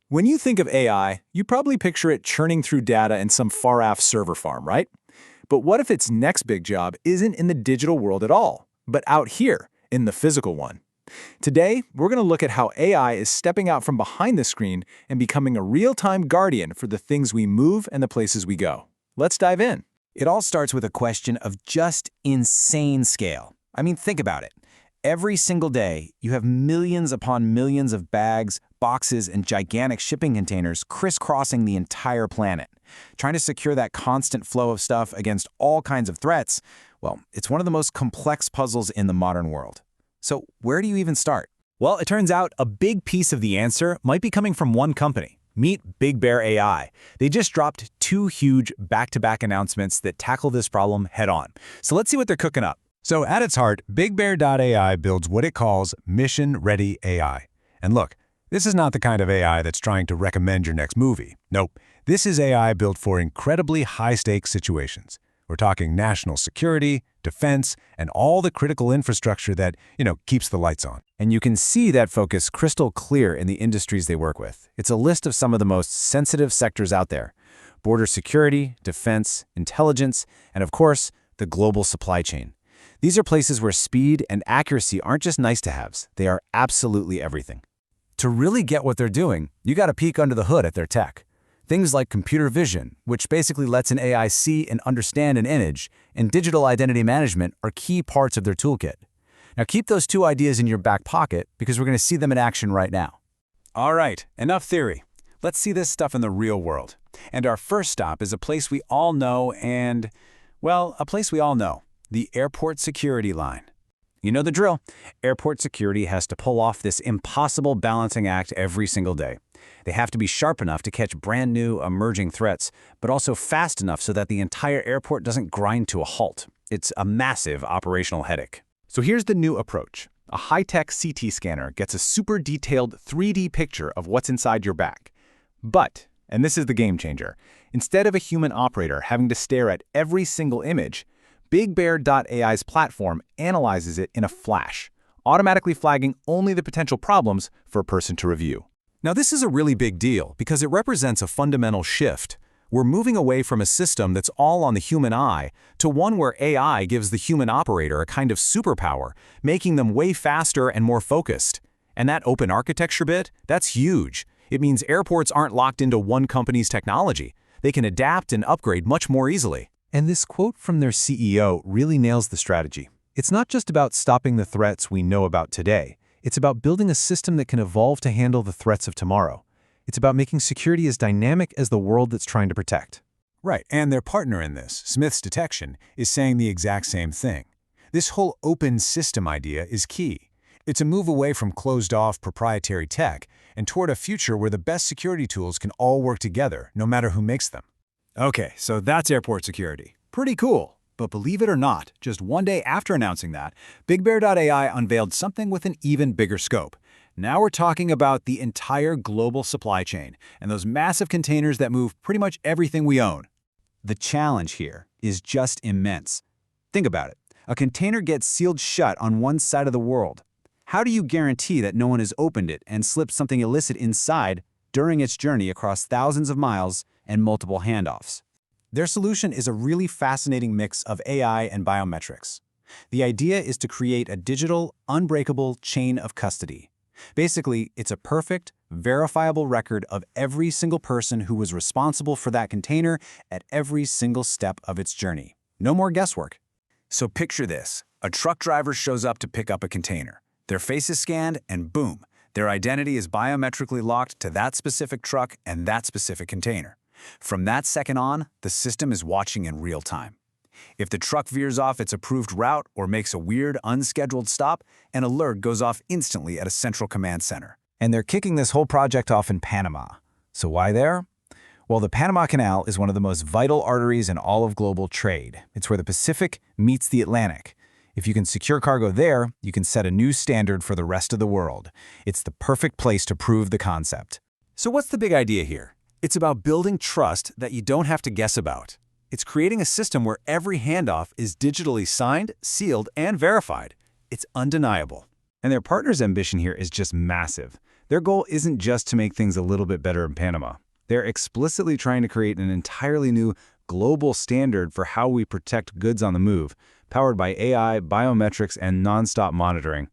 When you think of AI, you probably picture it churning through data in some far-off server farm, right? But what if its next big job isn't in the digital world at all, but out here, in the physical one? Today, we're going to look at how AI is stepping out from behind the screen and becoming a real-time guardian for the things we move and the places we go. Let's dive in. It all starts with a question of just insane scale. I mean, think about it. Every single day, you have millions upon millions of bags, boxes, and gigantic shipping containers crisscrossing the entire planet. Trying to secure that constant flow of stuff against all kinds of threats, well, it's one of the most complex puzzles in the modern world. So where do you even start? Well, it turns out a big piece of the answer might be coming from one company. Meet BigBear.ai. They just dropped two huge back-to-back announcements that tackle this problem head-on. So let's see what they're cooking up. So at its heart, BigBear.ai builds what it calls mission-ready AI. And look, this is not the kind of AI that's trying to recommend your next movie. Nope, this is AI built for incredibly high-stakes situations. We're talking national security, defense, and all the critical infrastructure that, keeps the lights on. And you can see that focus crystal clear in the industries they work with. It's a list of some of the most sensitive sectors out there: border security, defense, intelligence, and of course, the global supply chain. These are places where speed and accuracy aren't just nice-to-haves, they are absolutely everything. To really get what they're doing, you gotta peek under the hood at their tech. Things like computer vision, which basically lets an AI see and understand an image, and digital identity management are key parts of their toolkit. Now keep those two ideas in your back pocket because we're gonna see them in action right now. All right, enough theory. Let's see this stuff in the real world. And our first stop is a place we all know the airport security line. You know the drill. Airport security has to pull off this impossible balancing act every single day. They have to be sharp enough to catch brand new, emerging threats, but also fast enough so that the entire airport doesn't grind to a halt. It's a massive operational headache. So here's the new approach. A high-tech CT scanner gets a super detailed 3D picture of what's inside your bag. But, and this is the game changer, instead of a human operator having to stare at every single image, BigBear.ai's platform analyzes it in a flash, automatically flagging only the potential problems for a person to review. Now, this is a really big deal because it represents a fundamental shift. We're moving away from a system that's all on the human eye to one where AI gives the human operator a kind of superpower, making them way faster and more focused. And that open architecture bit, that's huge. It means airports aren't locked into one company's technology. They can adapt and upgrade much more easily. And this quote from their CEO really nails the strategy. It's not just about stopping the threats we know about today. It's about building a system that can evolve to handle the threats of tomorrow. It's about making security as dynamic as the world it's trying to protect. Right, and their partner in this, Smith's Detection, is saying the exact same thing. This whole open system idea is key. It's a move away from closed-off proprietary tech and toward a future where the best security tools can all work together, no matter who makes them. Okay, so that's airport security. Pretty cool. But believe it or not, just one day after announcing that, BigBear.ai unveiled something with an even bigger scope. Now we're talking about the entire global supply chain and those massive containers that move pretty much everything we own. The challenge here is just immense. Think about it. A container gets sealed shut on one side of the world. How do you guarantee that no one has opened it and slipped something illicit inside during its journey across thousands of miles and multiple handoffs? Their solution is a really fascinating mix of AI and biometrics. The idea is to create a digital, unbreakable chain of custody. Basically, it's a perfect, verifiable record of every single person who was responsible for that container at every single step of its journey. No more guesswork. So picture this. A truck driver shows up to pick up a container. Their face is scanned, and boom, their identity is biometrically locked to that specific truck and that specific container. From that second on, the system is watching in real time. If the truck veers off its approved route or makes a weird, unscheduled stop, an alert goes off instantly at a central command center. And they're kicking this whole project off in Panama. So why there? Well, the Panama Canal is one of the most vital arteries in all of global trade. It's where the Pacific meets the Atlantic. If you can secure cargo there, you can set a new standard for the rest of the world. It's the perfect place to prove the concept. So what's the big idea here? It's about building trust that you don't have to guess about. It's creating a system where every handoff is digitally signed, sealed, and verified. It's undeniable. And their partner's ambition here is just massive. Their goal isn't just to make things a little bit better in Panama. They're explicitly trying to create an entirely new global standard for how we protect goods on the move, powered by AI, biometrics, and nonstop monitoring.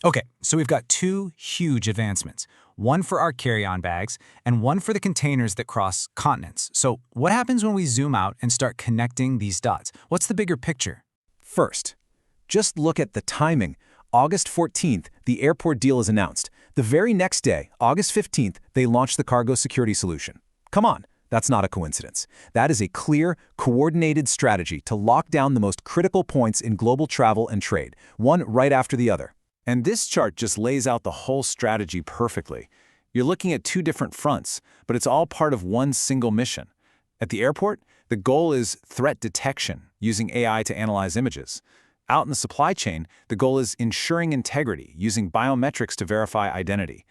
Okay, so we've got two huge advancements, one for our carry-on bags and one for the containers that cross continents. So what happens when we zoom out and start connecting these dots? What's the bigger picture? First, just look at the timing. August 14th, the airport deal is announced. The very next day, August 15th, they launched the cargo security solution. Come on, that's not a coincidence. That is a clear, coordinated strategy to lock down the most critical points in global travel and trade, one right after the other. And this chart just lays out the whole strategy perfectly. You're looking at two different fronts, but it's all part of one single mission. At the airport, the goal is threat detection, using AI to analyze images. Out in the supply chain, the goal is ensuring integrity, using biometrics to verify identity.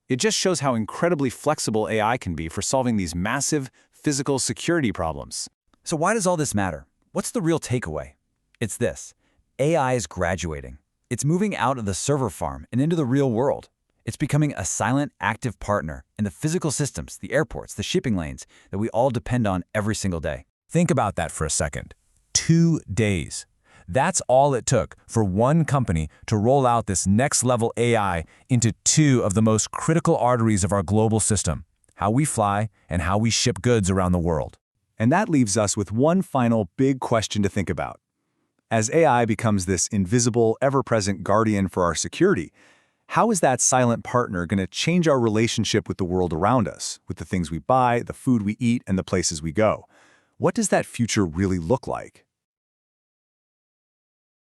It just shows how incredibly flexible AI can be for solving these massive physical security problems. So why does all this matter? What's the real takeaway? It's this. AI is graduating. It's moving out of the server farm and into the real world. It's becoming a silent, active partner in the physical systems, the airports, the shipping lanes that we all depend on every single day. Think about that for a second. 2 days. That's all it took for one company to roll out this next-level AI into two of the most critical arteries of our global system, how we fly and how we ship goods around the world. And that leaves us with one final big question to think about. As AI becomes this invisible, ever-present guardian for our security, how is that silent partner going to change our relationship with the world around us, with the things we buy, the food we eat, and the places we go? What does that future really look like?